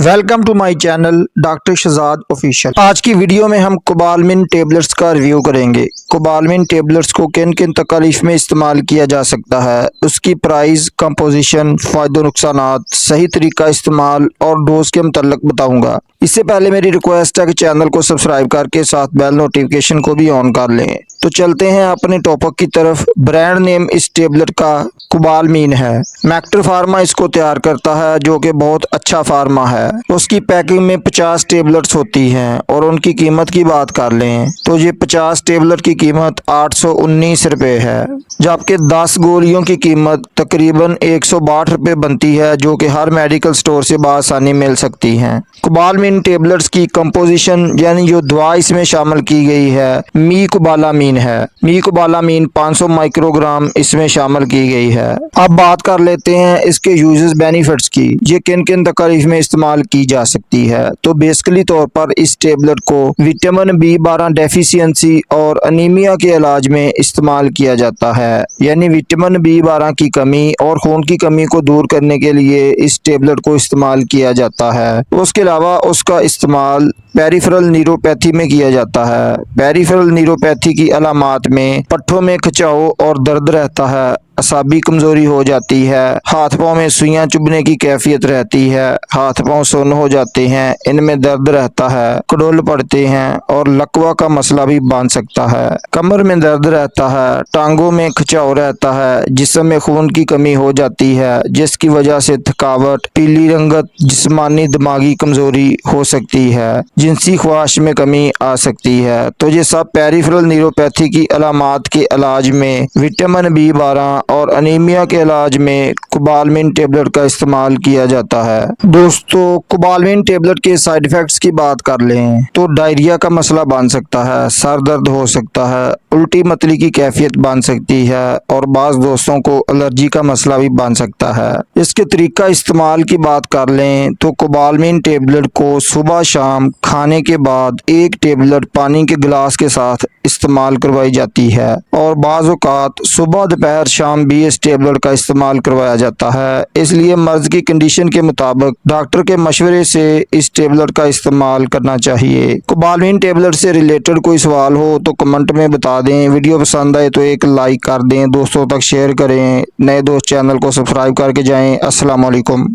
Welcome to my channel doctor Shahzad official. आज की video में हम कोबालमिन टेबलेट्स का रिव्यू करेंगे। कोबालमिन टेबलेट्स को किन किन तकलीफ में इस्तेमाल किया जा सकता है, उसकी प्राइस, कंपोजिशन, फायदे नुकसानात, सही तरीका इस्तेमाल और डोज के मुतल्लिक बताऊंगा। इससे पहले मेरी रिक्वेस्ट है कि चैनल को सब्सक्राइब करके साथ बेल नोटिफिकेशन को भी ऑन कर लें। तो चलते हैं अपने टॉपिक की तरफ। ब्रांड नेम इस टेबलेट का कोबालमिन है। मैक्टर फार्मा इसको तैयार करता है, जो कि बहुत अच्छा फार्मा है। उसकी पैकिंग में 50 टेबलेट्स होती हैं और उनकी कीमत की बात कर लें तो ये 50 टेबलेट की कीमत 819 रुपये है, जबकि 10 गोलियों की कीमत तकरीबन 162 रुपये बनती है, जो कि हर मेडिकल स्टोर से बआसानी मिल सकती हैं। कोबालमिन टेबलेट्स की कंपोजिशन यानी जो दवा इसमें शामिल की गई है मी कोबालामीन है। मी कोबालामीन 500 माइक्रोग्राम इसमें शामिल की गई है। अब बात कर लेते हैं इसके यूजेस बेनिफिट्स की। ये किन किन तकलीफ में इस्तेमाल की जा सकती है। तो बेसिकली तौर पर इस टेबलेट को विटामिन B12 डेफिशिएंसी और अनीमिया के इलाज में इस्तेमाल किया जाता है, यानी विटामिन B12 की कमी और खून की कमी को दूर करने के लिए इस टेबलेट को इस्तेमाल किया जाता है। उसके अलावा उसका इस्तेमाल पेरिफेरल न्यूरोपैथी में किया जाता है। पेरिफेरल न्यूरोपैथी की अलामात में पट्ठों में खिंचाव और दर्द रहता है, असाबी कमजोरी हो जाती है, हाथ पांव में सुइयां चुभने की कैफियत रहती है, हाथ पांव सुन्न हो जाते हैं, इनमें दर्द रहता है, कड़ोल पड़ते हैं और लकवा का मसला भी बन सकता है। कमर में दर्द रहता है, टांगों में खिंचाव रहता है, जिस्म में खून की कमी हो जाती है, जिसकी वजह से थकावट, पीली रंगत, जिस्मानी दिमागी कमजोरी हो सकती है, जिनसी ख्वाहिश में कमी आ सकती है। तो ये सब पेरिफेरल न्यूरोपैथी की अलामात के इलाज में विटामिन B12 और अनीमिया के इलाज में कोबालमिन टेबलेट का इस्तेमाल किया जाता है। दोस्तों, कोबालमिन टेबलेट के साइड इफेक्ट्स की बात कर लें तो डायरिया का मसला बन सकता है, सर दर्द हो सकता है, उल्टी मतली की कैफियत बन सकती है और बाज दोस्तों को एलर्जी का मसला भी बन सकता है। इसके तरीका इस्तेमाल की बात कर लें तो कोबालमिन टेबलेट को सुबह शाम खाने के बाद 1 टेबलेट पानी के गिलास के साथ इस्तेमाल करवाई जाती है और बाज़ औक़ात सुबह दोपहर शाम भी इस टेबलेट का इस्तेमाल करवाया जाता है। इसलिए मर्ज की कंडीशन के मुताबिक डॉक्टर के मशवरे से इस टेबलेट का इस्तेमाल करना चाहिए। कोबालमिन टेबलेट से रिलेटेड कोई सवाल हो तो कमेंट में बता दें। वीडियो पसंद आए तो एक लाइक कर दें, दोस्तों तक शेयर करें। नए दोस्त चैनल को सब्सक्राइब करके जाएं। अस्सलाम वालेकुम।